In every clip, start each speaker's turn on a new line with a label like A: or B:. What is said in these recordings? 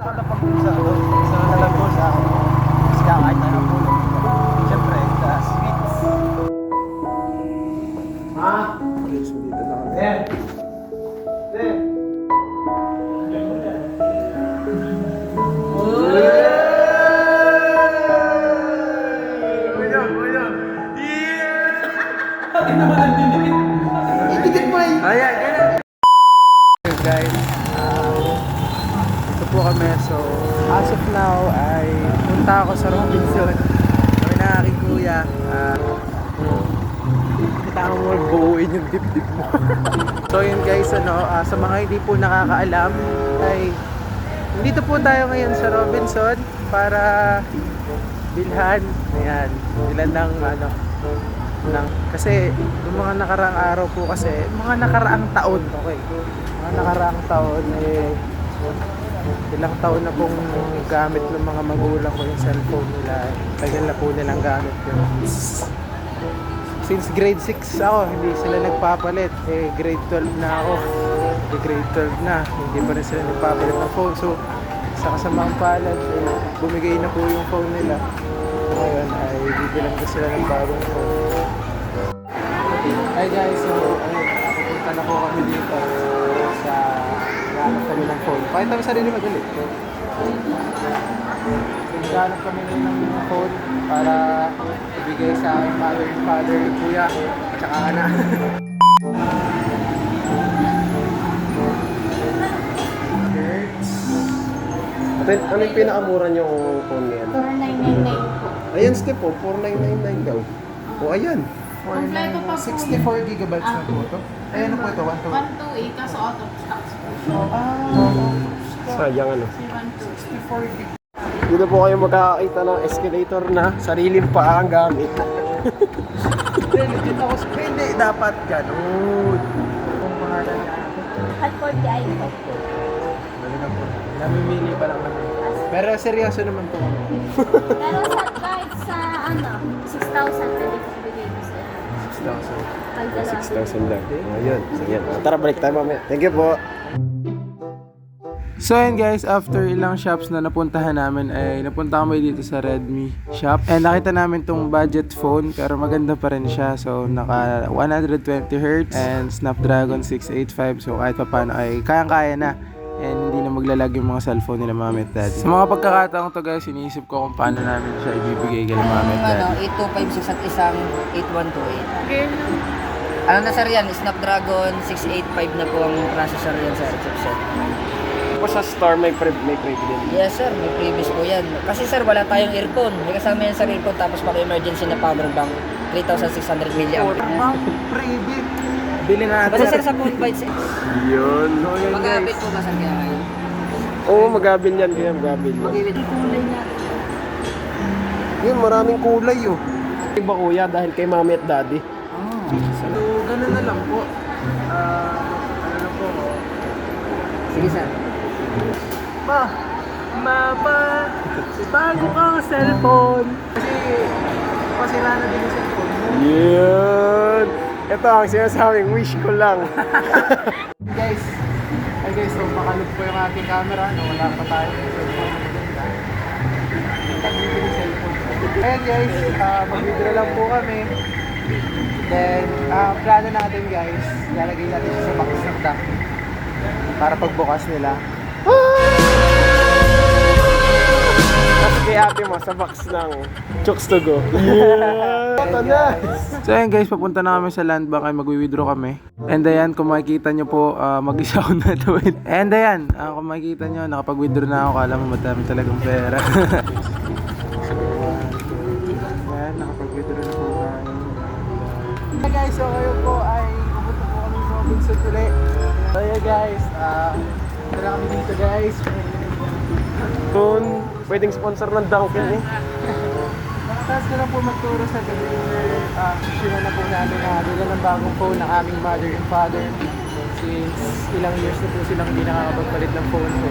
A: Nakatapag sa Lalagosa, kasi kahit ano po. Siyempre, sa sweets. Ha?
B: So dito na kami.
A: Eh! Eh!
B: Ayan, guys, ito po kami. So, as of now ay punta ako sa Robinson. Kami na aking kuya. Kita mo mo buuin yung dip-dip mo. So yun guys, sa mga hindi po nakakaalam ay nandito po tayo ngayon sa Robinson para bilhan. Ayan, bilhan ng kasi yung mga nakaraang araw po kasi mga nakaraang taon, okay, mga nakaraang taon ilang taon na pong gamit ng mga magulang ko yung cellphone nila. Tagal na po nilang gamit yun. Since grade 6 ako, hindi sila nagpapalit. Grade 12 na ako. Grade 12 na, hindi pa rin sila nagpapalit ng phone. So sa kasamaang palad, bumigay na po yung phone nila. Ngayon ay bibilang ko sila ng bagong phone. Hi guys, so pupunta na po kami dito sa naghanap kami ng phone. Pakita mo sarili madali. Naghanap kami ng phone para ibigay sa aking mother and father, kuya, at saka anak.
C: Ano yung pinakamura niyong phone niyan?
D: 4999 po.
C: Ayan, Step, 4999 daw. O, ayan.
D: Kompleto pa po.
B: 64 gigabytes na po ito. Ayan na po ito,
D: 128 kaso out of stocks po.
C: Sayang ano.
D: Si
B: 64 gig.
C: Dito po kayo magkakakita ng escalator na sariling paa ang gamit.
B: Legit ako. Hindi, dapat ganun. Kung pangalan niya.
D: At 40 iPhone.
B: Galing po. Namimili pa lang naman. Pero seryoso naman po.
D: Pero sa kahit sa 6,000 pwede ko bigay ko sa
B: 6,000.
D: pag dalawa.
C: 6,000 lang. Ayun. Sige. Tara, balik tayo mamaya. Thank you po.
B: So ayun guys, after ilang shops na napuntahan namin ay napunta kami dito sa Redmi shop. And nakita namin tong budget phone pero maganda pa rin siya. So naka 120Hz and Snapdragon 685. So kahit pa paano ay kayang-kaya na. And hindi na maglalag yung mga cellphone nila mami at daddy. Sa mga pagkakataong to guys, iniisip ko kung paano namin siya ibibigay kay mami at daddy.
E: 8256 at isang 8128. Ano na sir yan? Snapdragon 685 na po ang processor yan sa chipset.
C: Po sa store may preview din.
E: Yes sir, may previous po yan. Kasi sir, wala tayong aircon. May kasama yan sa aircon tapos pang emergency na power bank. 3,600 mAh.
B: Preview. Bili na
E: Basta
B: natin.
E: sir sa phone bites,
C: Yun.
B: So yun
E: mag-aabit
B: guys.
E: po ba sir kaya kayo?
C: Oo, magabin yan. Kaya magabin yan.
E: Mag-aabit.
C: Yun, maraming kulay oh. Iba kuya dahil kay mami at daddy.
B: So ganun na lang po. Ano lang po.
E: Sige sir.
B: Mapa, bago kang cellphone. Kasi pasira na din yung cellphone mo.
C: Yun. Ito ang sinasabing wish ko lang.
B: Guys, so makalog po yung ating camera. No? Wala pa tayo ng cellphone na maganda. Dito yung cellphone. Ayan guys, mag-video lang po kami. Then, plano natin guys, lalagay natin siya sa box ng dock para pagbukas nila.
C: Tapos kay ate mo sa box ng Chooks to go. Yeah! Nice!
B: So ayan guys, papunta na kami sa land bank ay magwi-withdraw kami. And ayan, kung makikita nyo po, mag-isa ako na tawid. And ayan, kung makikita nyo, nakapag-withdraw na ako, kala mo madami talagang pera. Ayan, nakapag-withdraw na po tayo. Hey guys, so ngayon po ay pupunta po kami sa Robinson ulit. So yeah guys, tara kami dito guys.
C: Soon, pwedeng sponsor ng Dunkin eh.
B: Nakataas ko lang po magturo sa deliver. Sisyonan na po namin na nila ng bagong phone ng aming mother and father. Since ilang years na po silang hindi nakakapagpalit ng phone ko.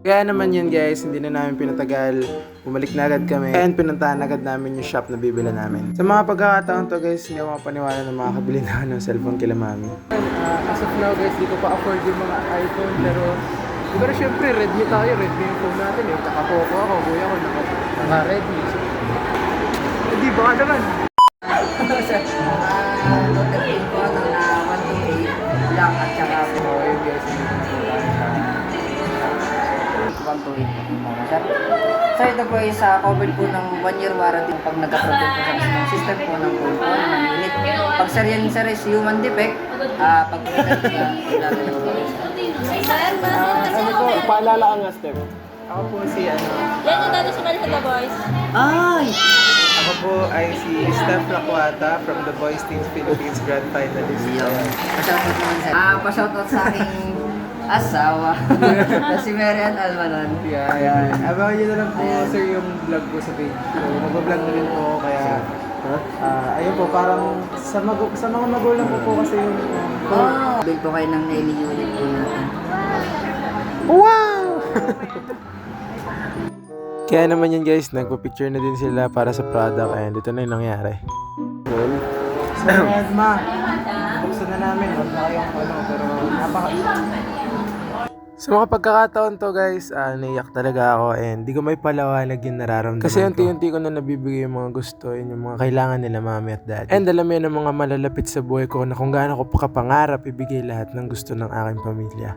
B: Kaya naman yun guys, hindi na namin pinatagal. Bumalik na agad kami. And pinuntahan agad namin yung shop na bibila namin. Sa mga pagkakataon to guys, hindi ako mapaniwala na makakabili na ng cellphone kila mami. As of now guys, di ko pa afford yung mga iPhone pero Pero syempre, Redmi tayo. Redmi yung phone natin eh. Tsaka Poco ako, kuya ko, naka-Redmi. So, hindi, baka naman.
E: Sir, Note 13 po ng 128 black at saka po yung guys. 128 sir. So ito po is covered po ng 1 year warranty pag nagka-problem po sa system po ng phone po ng unit. Pag sir yan sir is human defect, pag lalagay po
C: Ano po, paalala ka nga, Step.
B: Ako po si
D: Yan yung dati sa Malita Boys.
E: Ay!
B: Ako po ay si Steph Lacuata from the Boys Teams Philippines Grand Finalist.
E: Pa-shoutout naman sir. Pa-shoutout sa aking asawa. Na si Marian Almanon.
B: Yeah. Abangan nyo na lang po, sir, yung vlog ko sa page. So, mag-vlog na rin po, kaya... ayun po, parang sa mga magulang ko po kasi yung...
E: Build po kayo ng Nelly unit po natin.
B: Wow! Kaya naman yun guys, nagpa-picture na din sila para sa product and ito na yung nangyari. So, ma, buksan na namin. Huwag na kayong pero sa mga pagkakataon to guys, naiyak talaga ako and di ko may palawanag yung nararamdaman kasi unti-unti ko na nabibigay yung mga gusto and yung mga kailangan nila mami at daddy. And alam mo yun ang mga malalapit sa buhay ko na kung gaano ko pakapangarap ibigay lahat ng gusto ng aking pamilya.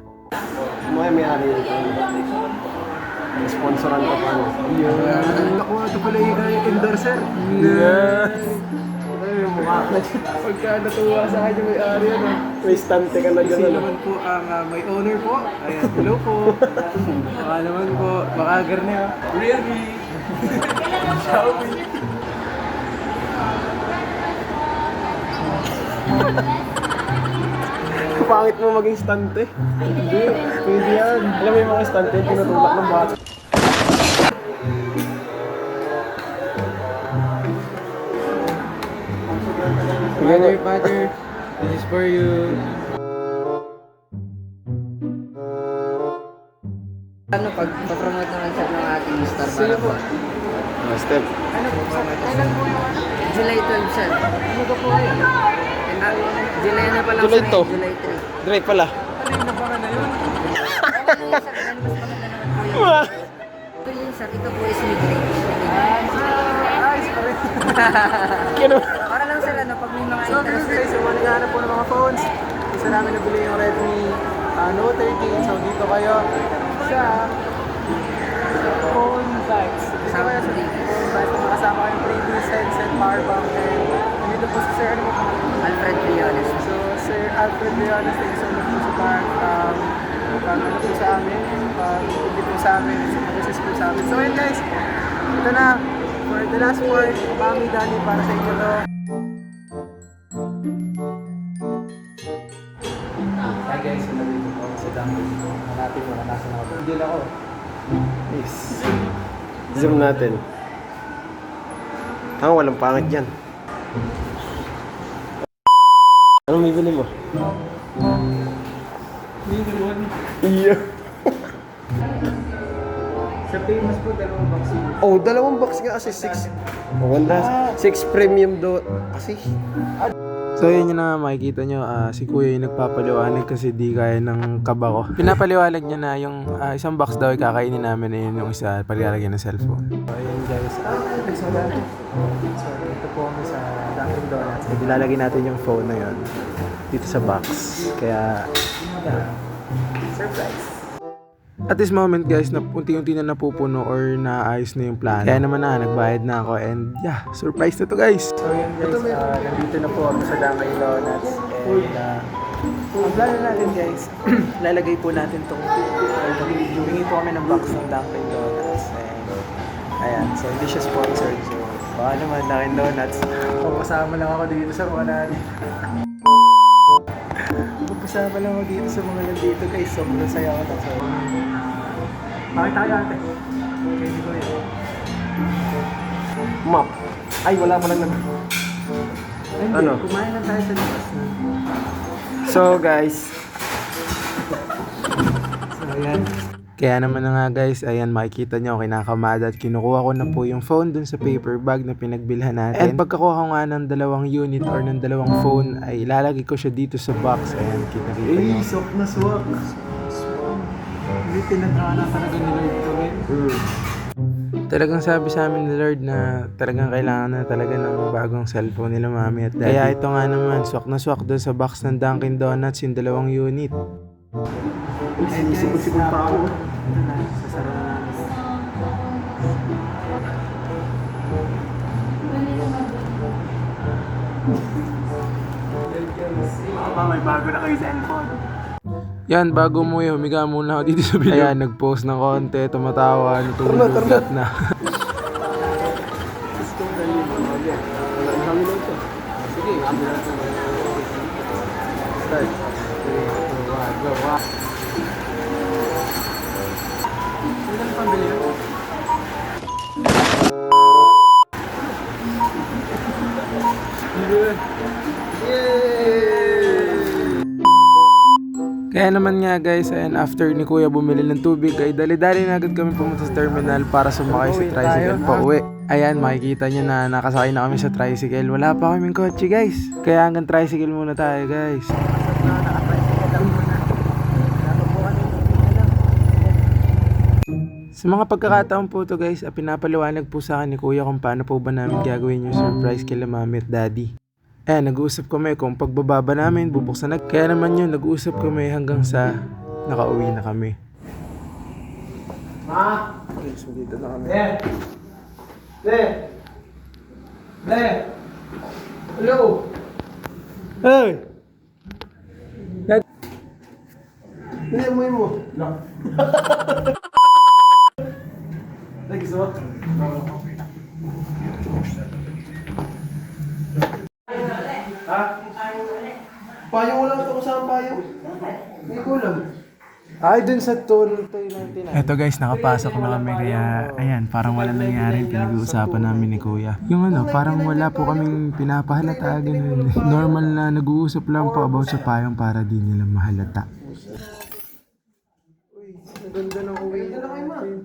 C: May-ari ito. Sponsoran ka pa.
B: Ako ito pala yung endorser.
C: Ano yung mukha ka?
B: Pagka natuwa sa akin yung may-ari ano.
C: May stante ka na
B: Kasi
C: gano'n.
B: naman po ang may owner po. Ayan, hello po. Baka naman po, baka garne ha. Realme. Xiaomi.
C: Pangit mo maging stante. Hindi, pwede yan. Alam mo yung mga stante, tinutulak ng bata.
B: Father, this is for you.
E: Ano, pag-promote naman sir ng ating star para po.
C: Step.
E: July 12 sir. Ano ka po yun? July na pala
C: July
E: sir,
C: to.
E: July 3.
C: Dre pala.
E: Ito yun sir, ito po is mid-range. Para lang sir, ano, pag may mga
B: So guys, so naghahanap po ng mga phones. Isa namin nabili yung Redmi Note 13. So dito kayo sa phone sites. Dito kayo sa phone sites. Makasama kayong previous headset, power bank, and dito po si Sir ano po?
E: Alfred Briones.
B: So Sir Alfred Leones, thank you so much po sa ano po sa amin. Hindi po sa amin, sa po sa amin. So yun guys, ito na. For the last part, Mami Dani para sa inyo to. Hi guys, nandito po ako sa Dunkin. Hanapin mo, nasa na ako. Deal ako.
C: Yes. Zoom natin. Walang pangit yan. Anong bibili mo? Iya.
B: Sa famous po, dalawang box yun.
C: Oh, dalawang box nga kasi 6. Maganda. 6 premium do. Kasi.
B: So yun yun na makikita nyo, si kuya yung nagpapaliwanag kasi di kaya ng kaba ko. Pinapaliwanag niya na yung isang box daw ay kakainin namin na yun yung isa paglalagay ng cellphone. So ayun guys, so ito po kami sa Dunkin Donuts. At ilalagay natin yung phone na yun dito sa box. Kaya, surprise! At this moment guys, na unti-unti na napupuno or naayos na yung plano. Kaya naman nagbayad na ako and yeah, surprise na to guys. So yun guys, nandito na po ako sa Dunkin Donuts and ang plano natin guys, lalagay po natin itong humingi po kami ng box ng Dunkin Donuts and ayan, so hindi siya sponsored so baka naman Dunkin Donuts papasama lang ako dito sa mga papasama lang ako dito sa mga nandito guys, sobrang saya ko to. So bakit tayo ate? Okay, di ko yun.
C: Map. Ay, wala pa lang
B: Hindi,
C: Ano?
B: kumain lang tayo sa labas na.
C: So guys.
B: So ayan. Kaya naman na nga guys, ayan makikita nyo, kinakamada at kinukuha ko na po yung phone dun sa paper bag na pinagbilhan natin. And pagkakuha ko nga ng dalawang unit or ng dalawang phone, ay ilalagay ko siya dito sa box. Ayan, kita nyo.
C: Swak na swak.
B: Hindi tinadhana talaga ni Lord kami. Talagang sabi sa amin ni Lord na talagang kailangan na talaga ng bagong cellphone nila mami at daddy. Kaya ito nga naman, swak na swak doon sa box ng Dunkin Donuts yung 2 unit.
C: Sinisipon pa ako.
B: Ito na, sasara na namin.
C: May bago na kayo cellphone.
B: Yan, bago mo humiga muna ako dito sa video. Ayan, nag-post ng konti, tumatawa, natulog na.
C: Sige, ambulance na.
B: Start. 3, 2, 1, go. Saan ka pambili yun? Kaya naman nga guys, ayan, after ni Kuya bumili ng tubig, ay dali-dali na agad kami pumunta sa terminal para sumakay sa tricycle pa uwi. Ayan, makikita nyo na nakasakay na kami sa tricycle. Wala pa kaming kotse guys. Kaya hanggang tricycle muna tayo guys. Sa mga pagkakataon po to guys, pinapaliwanag po sa akin ni Kuya kung paano po ba namin gagawin yung surprise kila Mami at Daddy. Nag-uusap kami kung pagbababa namin, bubuksan na. Kaya naman yun, nag-uusap kami hanggang sa nakauwi na kami. So dito na kami.
C: Hello!
B: Hey!
C: Hindi mo. No. Thank you so much. Payong wala ito kasama payong. Hindi kulang.
B: Ay, dun sa toy natin. Eto guys, nakapasok na kami kaya ayan, parang wala nangyari pinag-uusapan namin ni Kuya. Yung parang wala po kaming pinapahalata ganun. Normal na nag-uusap lang po about sa payong para di nila mahalata.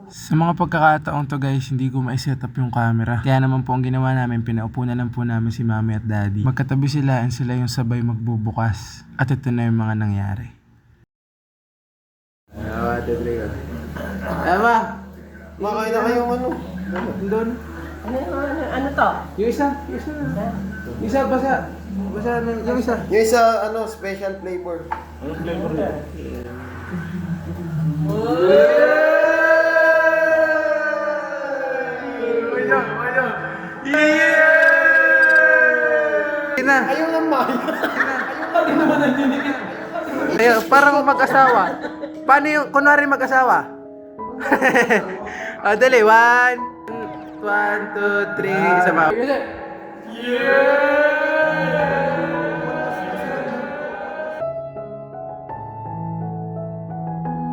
B: Sa mga pagkakataon to guys, hindi ko ma-set up yung camera. Kaya naman po ang ginawa namin, pinaupo na lang po namin si Mami at Daddy. Magkatabi sila and sila yung sabay magbubukas. At ito na yung mga nangyari. Ema!
C: Makain na kayong ano?
B: Doon.
F: Ano to?
B: Yung isa. Yung isa, basa. Basa na yung isa.
C: Yung isa, special flavor. Anong flavor yan?
B: Ayaw lang Ayaw, parang mag-asawa. Paano yung, kunwari mag-asawa? Dali, 1, 2, 3, isa pa.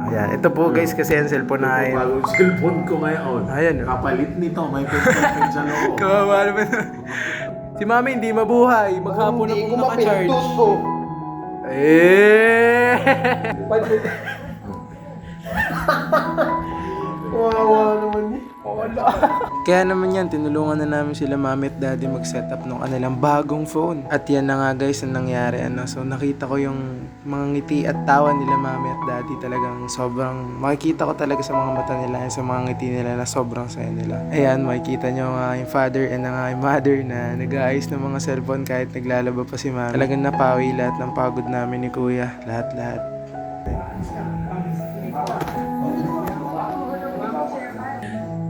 B: Ayan, ito po guys kasi ang cellphone na ayun.
G: Bagong cellphone ko ngayon.
B: Ayan.
G: Kapalit nito, may pagkakas sa loob.
B: Kawawa naman. Si Mami hindi mabuhay. Maghapon na kung naka-charge.
C: Wawa naman yun.
B: Kaya naman yan, tinulungan na namin sila Mami at Daddy mag-set up ng kanilang bagong phone. At yan na nga guys ang nangyari. So nakita ko yung mga ngiti at tawa nila Mami at Daddy. Talagang sobrang, makikita ko talaga sa mga mata nila, sa mga ngiti nila na sobrang saya nila. Ayan, makikita nyo nga yung father and nga yung mother na nag-aayos ng mga cellphone kahit naglalaba pa si Mami. Talagang napawi lahat ng pagod namin ni Kuya. Lahat.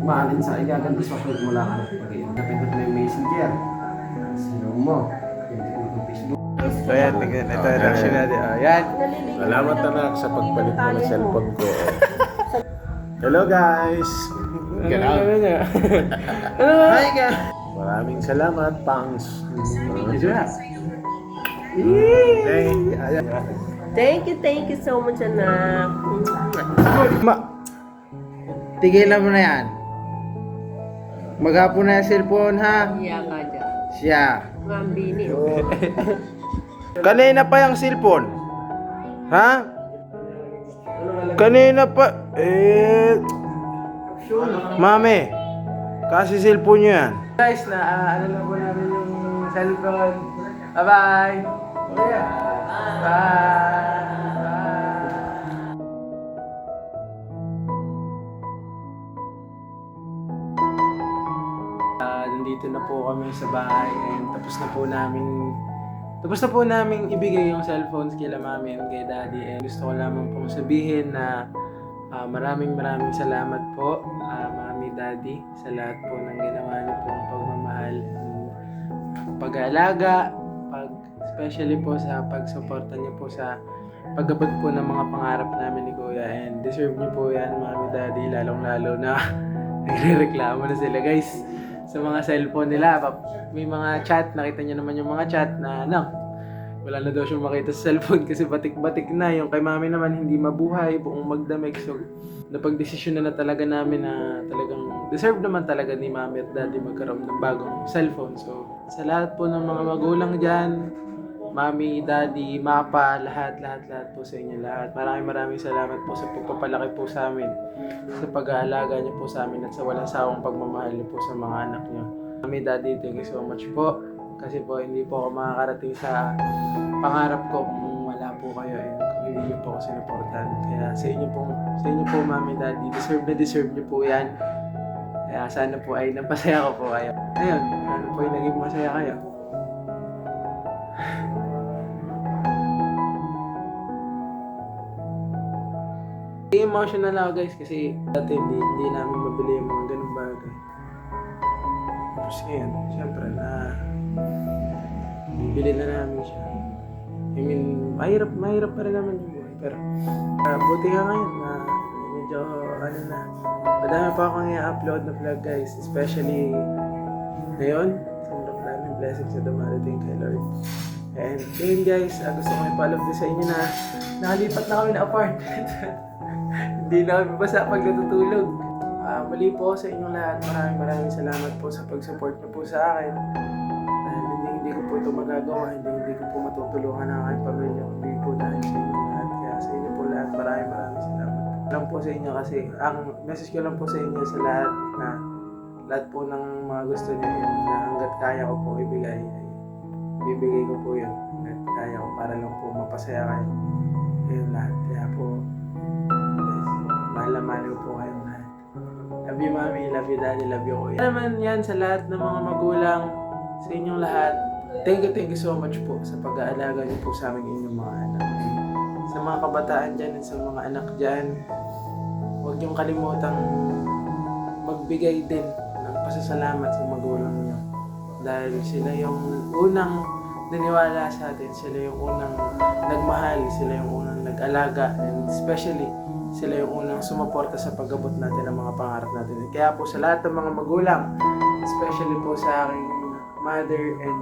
A: Maalin sa igaganti sa upload mo lang napindot mo yung messenger. Sino mo? Yung Facebook.
B: So yan, ito yung reaction natin. Yan.
G: Salamat anak sa pagpalit mo ng cellphone ko. Hello guys!
C: Hi ka!
G: Maraming salamat, Pangs.
F: Thank you so much, anak.
B: Tigilan mo na yan. Maghapon na yung cellphone ha.
F: Iya ka dyan.
B: Siya.
F: Mambini.
B: Kanina pa yung cellphone. Ha? Kanina pa. Mami. Kasi cellphone nyo yan. Guys, ano lang po namin yung cellphone. Bye-bye. Bye. nandito na po kami sa bahay and tapos na po namin ibigay yung cellphones kila mami and kay daddy. And gusto ko lamang pong sabihin na maraming salamat po, mami, daddy, sa lahat po ng ginawa niyo pong pagmamahal, pag-aalaga, especially po sa pagsuporta niyo po sa pag-abot po ng mga pangarap namin ni Kuya. And deserve niyo po yan, mami, daddy, lalong-lalo na nagre-reklamo na sila guys sa mga cellphone nila. May mga chat, nakita niyo naman yung mga chat na wala na daw siyang makita sa cellphone kasi batik-batik na. Yung kay mami naman hindi mabuhay, buong magdamig. So napag-desisyon na talaga namin na talagang deserve naman talaga ni mami at daddy magkaroon ng bagong cellphone. So sa lahat po ng mga magulang dyan, mami, daddy, mapa, lahat po sa inyo lahat. Maraming salamat po sa pagpapalaki po sa amin, sa pag-aalaga niyo po sa amin at sa walang sawang pagmamahal niyo po sa mga anak niyo. Mami, daddy, thank you so much po. Kasi po hindi po ako makakarating sa pangarap ko kung wala po kayo and kung hindi niyo po ako sinuportahan. Kaya sa inyo po mami, daddy, deserve niyo po yan. Kaya sana po ay napasaya ko po kayo. Ayun, sana po ay naging masaya kayo. Emotional ako guys kasi dati hindi namin mabili yung mga ganung bagay. Tapos ngayon, syempre bibili na namin siya. I mean, mahirap pa rin naman yung buhay. Pero buti nga ngayon na medyo madami pa akong i-upload na vlog guys. Especially ngayon, sobrang daming blessings na dumarating kay Lord. And yun guys, gusto ko i-follow din sa inyo na nakalipat na kami na apartment. Hindi na kami basta pag natutulog. Muli po sa inyong lahat. Maraming salamat po sa pag-support niyo po sa akin. Dahil hindi ko po ito magagawa. Hindi ko po matutulungan ang aking pamilya. Hindi po dahil sa inyong lahat. Kaya sa inyo po lahat, maraming salamat. Lang po sa inyo kasi ang message ko lang po sa inyo sa lahat na lahat po ng mga gusto niyo na hanggat kaya ko po ibigay ay bibigay ko po yun. Hanggat kaya ko para lang po mapasaya kayo. Ayun lahat. Kaya po mahal ko po kayong lahat. Love you mami, love you daddy, love you kuya. Naman yan sa lahat ng mga magulang, sa inyong lahat. Thank you so much po sa pag-aalaga niyo po sa aming inyong mga anak. Sa mga kabataan dyan at sa mga anak dyan, huwag niyong kalimutang magbigay din ng pasasalamat sa magulang niyo. Dahil sila yung unang naniwala sa atin, sila yung unang nagmahal, sila yung unang nag-alaga, and especially sila yung unang sumuporta sa pag-abot natin ng mga pangarap natin. Kaya po sa lahat ng mga magulang, especially po sa aking mother and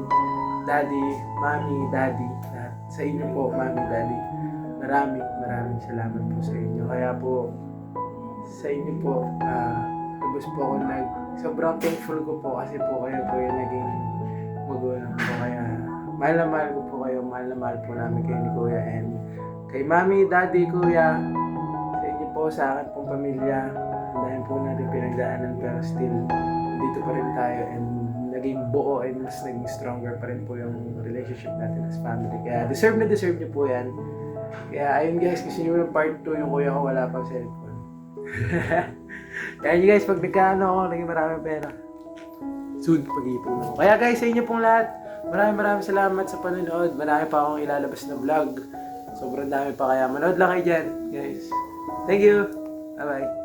B: daddy, mami, daddy, sa inyo po, mami, daddy, maraming salamat po sa inyo. Kaya po, sa inyo po, lubos po ako sobrang thankful ko po kasi po kayo po yung naging magulang po. Kaya mahal na mahal ko po kayo, mahal na mahal po namin kayo ni Kuya and kay mami, daddy, kuya, sa akin pong pamilya. Ang dahil po natin pinagdaanan pero still dito pa rin tayo and naging buo and mas naging stronger pa rin po yung relationship natin as family. Kaya deserve niyo po yan. Kaya ayun guys, kasi yung part 2 yung kuya ko wala pang cellphone. Kaya yun guys, pag nagkaano ako, naging maraming pera. Soon, pag-iipon ako. Kaya guys, sa inyo pong lahat, maraming salamat sa panonood. Marami pa akong ilalabas na vlog. Sobrang dami pa kaya. Manood lang kayo dyan, guys. Thank you. Bye-bye.